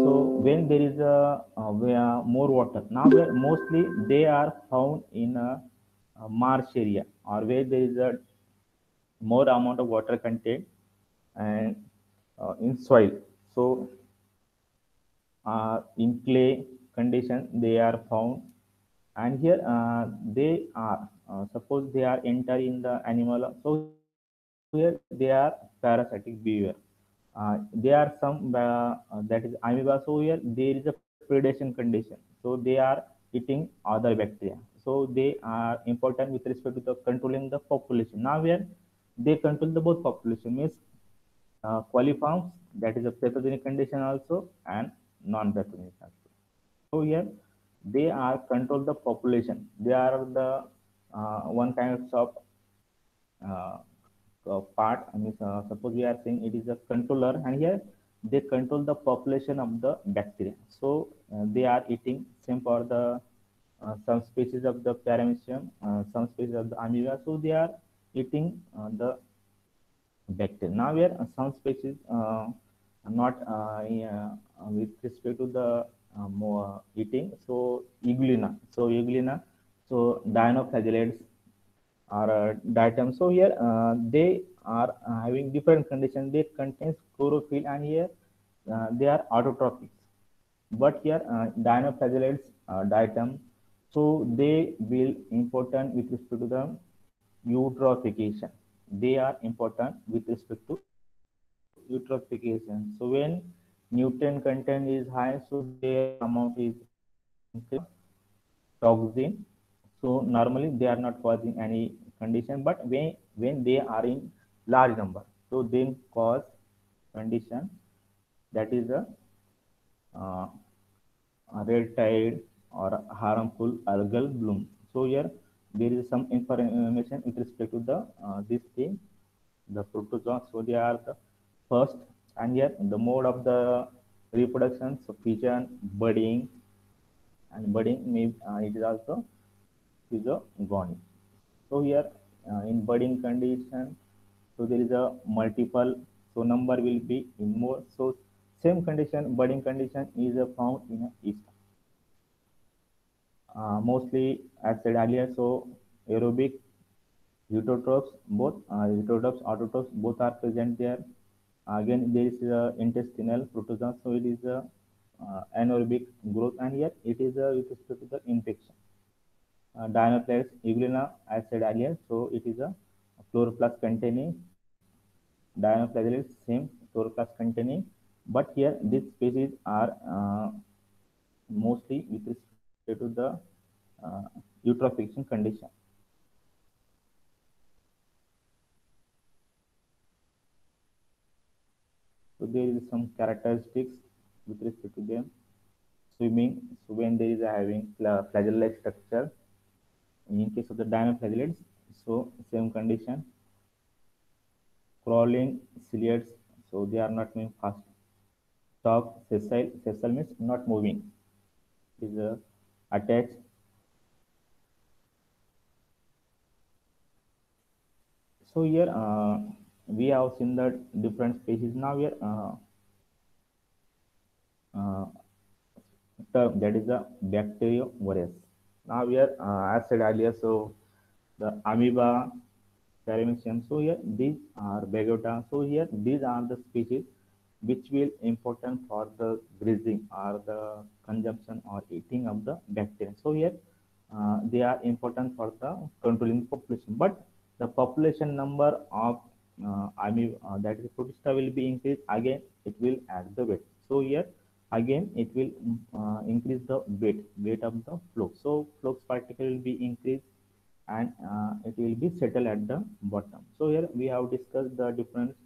So when there is a where more water, now where mostly they are found in a marsh area, or where there is a more amount of water content and in soil. So in clay condition they are found, and here they are suppose they are enter in the animal, so here they are parasitic behavior. There are some that is amoeba, so here there is a predation condition, so they are eating other bacteria, so they are important with respect to the controlling the population. Now here they control the both population, means coliforms, that is a pathogenic condition also, and non-pathogenic also. So here they are control the population. They are the one kind of uh, part. I mean, suppose we are saying it is a controller, and here they control the population of the bacteria. So they are eating same for the some species of the paramecium, some species of the amoeba. So they are eating the bacteria. Now here some species not with respect to the more eating. So Euglena, so dinoflagellates or diatom. So here they are having different conditions. They contains chlorophyll, and here they are autotrophic. But here dinoflagellates diatom, so they will important with respect to the eutrophication. They are important with respect to eutrophication. So when nutrient content is high, so their amount is increased toxin. So normally they are not causing any condition, but when they are in large number, so they cause condition, that is uh, a red tide or harmful algal bloom. So here there is some information with respect to the this thing, the protozoa. So they are the first, and here the mode of the reproduction, so fission, budding, and budding may it is also physiogony. So here in budding condition, so there is a multiple, so number will be in more. So same condition, budding condition is found in yeast. Mostly as said earlier, so aerobic heterotrophs, both heterotrophs, autotrophs, both are present there. Again, there is intestinal protozoa, so it is a anaerobic growth, and here it is with respect to the infection. Dinoflagellates euglena, as said earlier, so it is a chloroplast containing dinoflagellates, same chloroplast containing, but here these species are mostly with respect to the uh, eutrophication condition. So there is some characteristics with respect to them. Swimming, so when there is a having flagellate structure, in case of the dinoflagellates, so same condition. Crawling ciliates, so they are not moving fast. Top sessile means not moving, is attached. So here we have seen the different species. Now here uh, term, that is the bacteriovirus. Now here as said earlier, so the amoeba, paramecium. So here these are Begota. So here these are the species which will important for the grazing or the consumption or eating of the bacteria. So here they are important for the controlling population. But the population number of amoeba, that is protista, will be increased. Again, it will add the weight. So here again it will increase the weight of the flux. So flux particle will be increased, and it will be settled at the bottom. So here we have discussed the different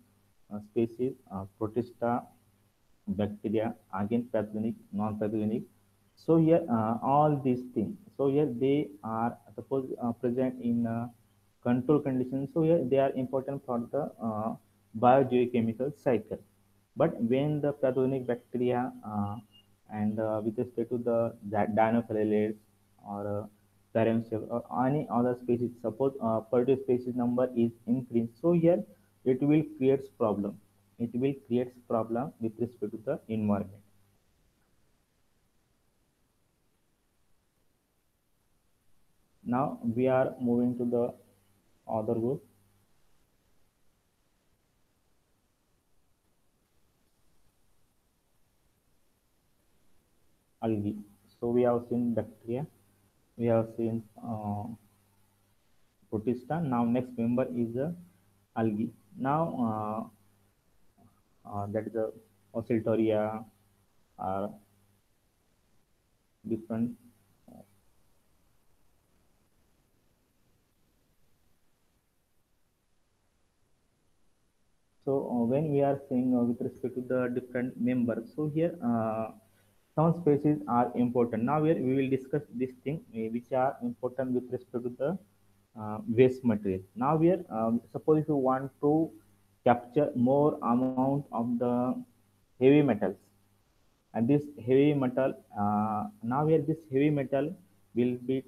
species, protista, bacteria, again pathogenic, non-pathogenic. So here all these things. So here they are suppose present in control conditions. So here they are important for the biogeochemical cycle. But when the pathogenic bacteria and with respect to the dinoflagellates or paramecium or any other species, suppose particular species number is increased, so here it will create problem. It will create problem with respect to the environment. Now we are moving to the other group, algae. So we have seen bacteria, we have seen protista. Now next member is algae. Now that is a oscillatoria, different. So when we are saying with respect to the different members, so here some species are important. Now here we will discuss this thing which are important with respect to the waste material. Now here, suppose if you want to capture more amount of the heavy metals, and this heavy metal now here this heavy metal will be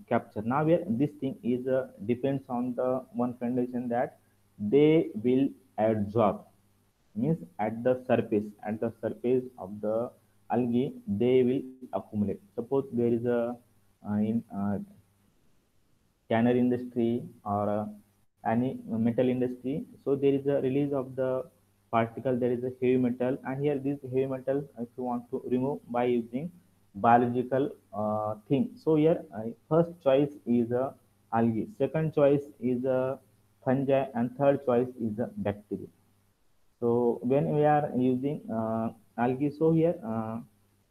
captured. Now here this thing is depends on the one condition that they will absorb, means at the surface of the algae they will accumulate. Suppose there is a in canner industry or any metal industry, so there is a release of the particle, there is a heavy metal, and here this heavy metal if you want to remove by using biological thing. So here first choice is algae, second choice is fungi, and third choice is bacteria. So when we are using algae, so here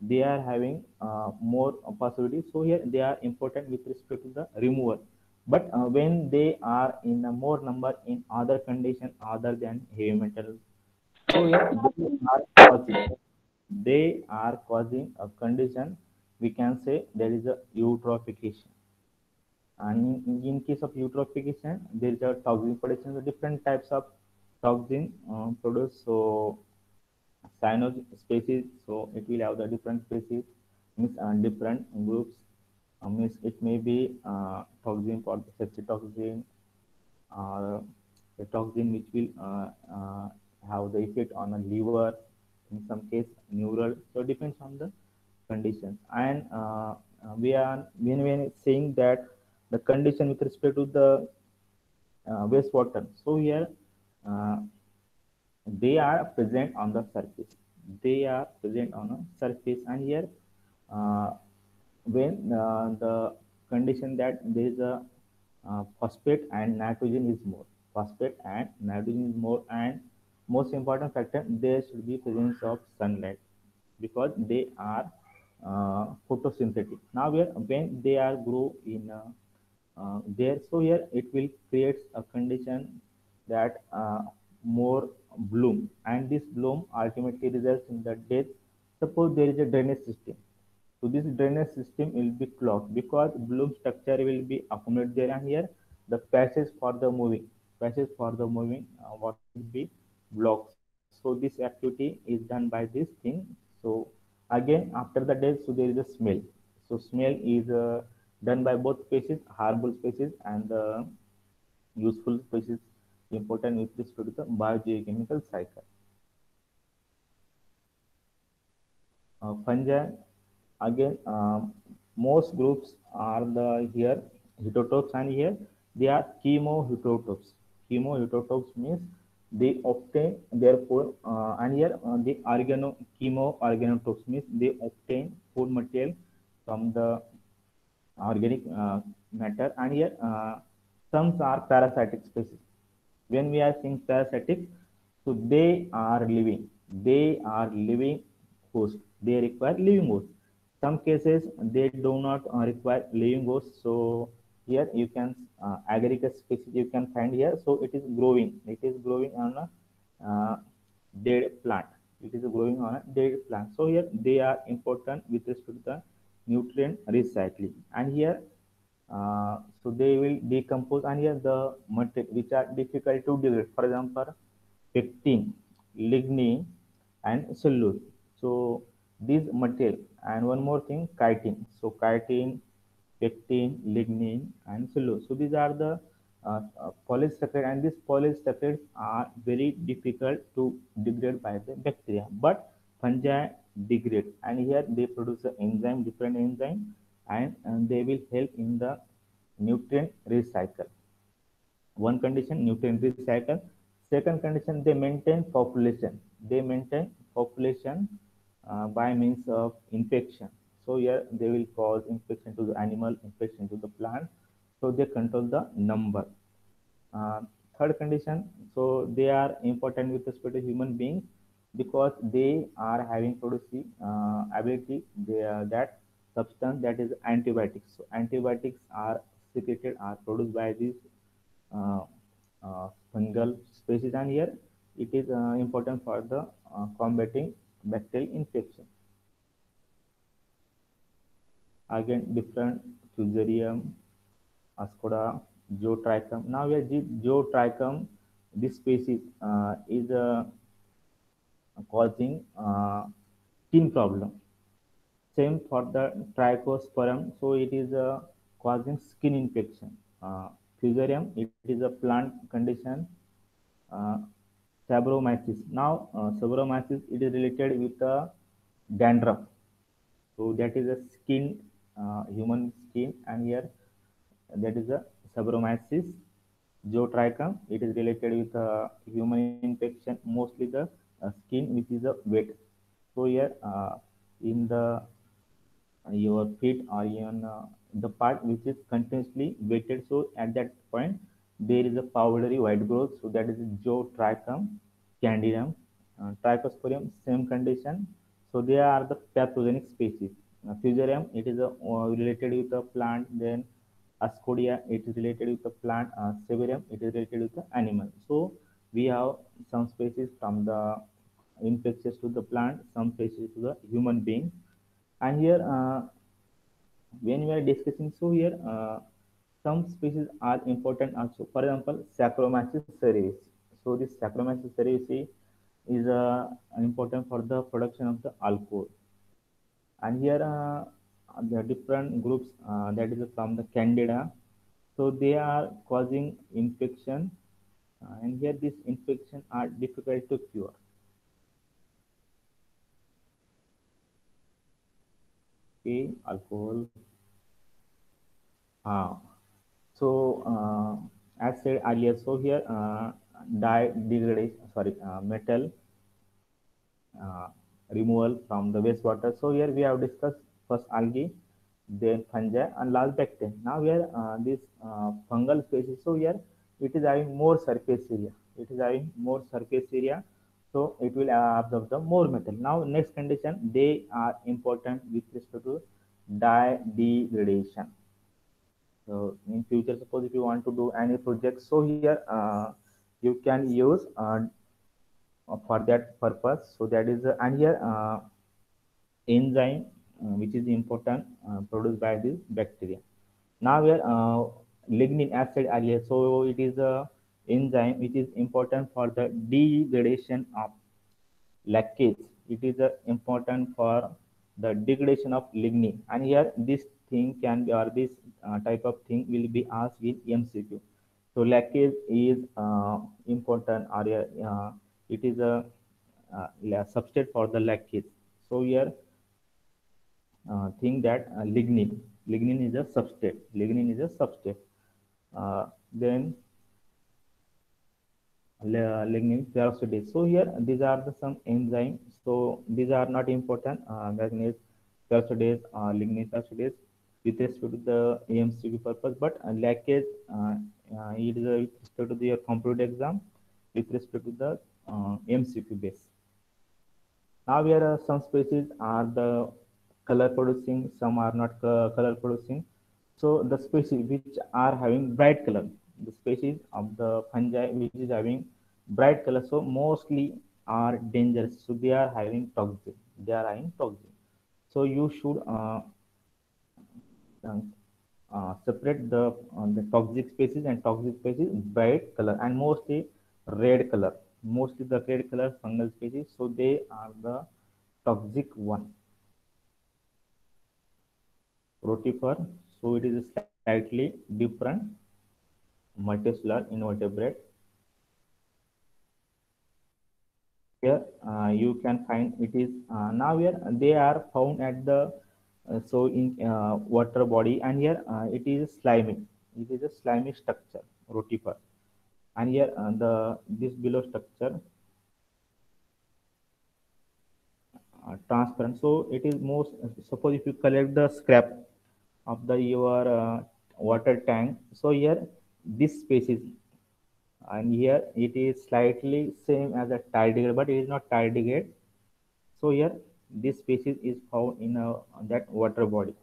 they are having more possibilities. So here they are important with respect to the removal. But when they are in a more number in other condition other than heavy metals, so here they are causing a condition, we can say there is a eutrophication. And in case of eutrophication, there is a toxin production. So different types of toxin produced. So cyano species, so it will have the different species, means different groups. Means it may be toxin for the sepsitoxin, or a toxin which will have the effect on the liver, in some case neural. So it depends on the conditions. And we are when we are saying that the condition with respect to the wastewater. So here uh, they are present on the surface. They are present on a surface, and here uh, when the condition that there is a phosphate and nitrogen is more, phosphate and nitrogen is more, and most important factor there should be presence of sunlight, because they are photosynthetic. Now here when they are grow in there, so here it will create a condition that more bloom, and this bloom ultimately results in the death. Suppose there is a drainage system, so this drainage system will be clogged because bloom structure will be accumulated there, and here the passage for the moving what will be blocked. So this activity is done by this thing. So again after the death, so there is a smell. So smell is done by both species, harmful species and the useful species, important with respect to the biogeochemical cycle. Fungi, again most groups are the here heterotrophs, and here they are chemoheterotrophs. Chemoheterotrophs means they obtain therefore and here the chemoorganotrophs means they obtain food material from the organic matter, and here some are parasitic species. When we are seeing parasitic, so they are living host, they require living host. Some cases they do not require living host. So here you can aggregate species you can find here. So it is growing on a uh, dead plant, it is growing on a dead plant. So here they are important with respect to the nutrient recycling, and here so they will decompose, and here the material which are difficult to degrade, for example pectin, lignin, and cellulose. So these material, and one more thing, chitin. So chitin, pectin, lignin, and cellulose. So these are the polysaccharides, and these polysaccharides are very difficult to degrade by the bacteria, but fungi degrade, and here they produce an enzyme, different enzyme, and they will help in the nutrient recycle. One condition, nutrient recycle. Second condition, they maintain population. They maintain population by means of infection. So here they will cause infection to the animal, infection to the plant. So they control the number. Uh, Third condition, so they are important with respect to human beings because they are having producing ability that substance that is antibiotics. So antibiotics are secreted, are produced by these uh, fungal species, and here it is important for the combating bacterial infection. Again, different fusarium, Ascoda, Zootrichum. Now we are Zootrichum. This species is causing skin problem. Same for the Trichosporum. So it is causing skin infection. Fusarium, it is a plant condition. Uh, Sabromyces. Now, Sabromyces, it is related with dandruff. So that is a skin, human skin, and here that is a Sabromyces. Zootrichum, it is related with human infection, mostly the skin which is wet. So here in the your feet or even the part which is continuously wetted. So at that point there is a powdery white growth. So that is Zootrichum candidum. Trichosporium, same condition. So they are the pathogenic species. Fusarium, it is related with the plant. Then Ascodia, it is related with the plant. Severium, it is related with the animal. So we have some species from the infectious to the plant, some species to the human being. And here, when we are discussing, so here some species are important also. For example, Saccharomyces cerevisiae. So this Saccharomyces cerevisiae is important for the production of the alcohol. And here the different groups that is from the Candida. So they are causing infection, and here these infections are difficult to cure. Okay, alcohol. Uh, as said earlier, so here dye degradation, sorry, metal uh, removal from the wastewater. So here we have discussed first algae, then fungi, and last bacteria. Now here this fungal species. So here it is having more surface area. It is having more surface area, so it will absorb the more metal. Now next condition, they are important with respect to dye degradation. So in future, suppose if you want to do any project, so here you can use for that purpose. So that is and here enzyme which is important produced by this bacteria. Now we are lignin acid earlier. So it is a enzyme which is important for the degradation of lactase. It is important for the degradation of lignin. And here this thing can be, or this type of thing will be asked in MCQ. So lactase is important, or it is a substrate for the lactase. So here think that lignin is a substrate. Lignin is a substrate. Then lignin peroxidase. So here these are the some enzymes. So these are not important. Manganese peroxidase, lignin peroxidase with respect to the AMCQ purpose, but lactase it is with respect to the computer exam with respect to the MCQ base. Now here some species are the color producing, some are not color producing. So the species which are having bright color, the species of the fungi which is having bright color, so mostly are dangerous. So they are having toxin. They are having toxin. So you should uh, separate the toxic species and toxic species bright color, and mostly red color. Mostly the red color fungal species. So they are the toxic one. Rotifer, so it is slightly different multicellular invertebrate. Here you can find it is now here they are found at the so in water body, and here it is slimy. it is a slimy structure, rotifer. And here this below structure transparent. So it is most, suppose if you collect the scrap of the your water tank. So here this space is, and here it is slightly same as a tardigrade, but it is not tardigrade. So here this species is found in that water body.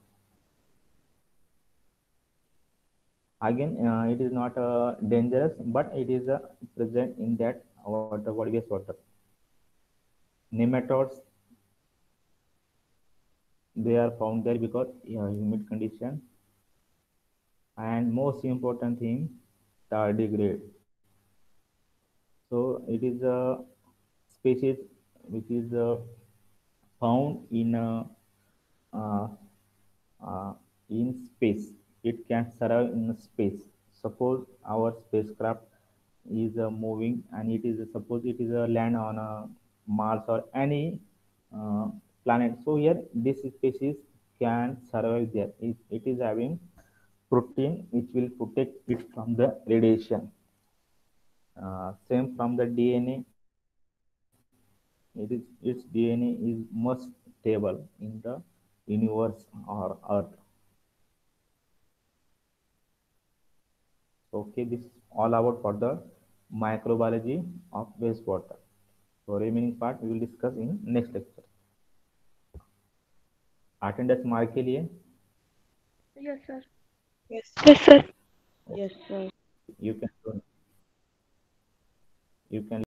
Again, it is not dangerous, but it is present in that water body, wastewater. Nematodes, they are found there because humid condition. And most important thing, tardigrade. So it is a species which is found uh, uh, in space. It can survive in space. Suppose our spacecraft is moving, and it is suppose it is a land on Mars or any uh, planet. So here this species can survive there. It is having protein which will protect it from the radiation. Same from the DNA, its DNA is most stable in the universe or Earth. Okay, this is all about for the microbiology of wastewater. So remaining part we will discuss in next lecture. Attendance mark के लिए Yes, sir. Yes, Yes, sir. yes, sir. you can you can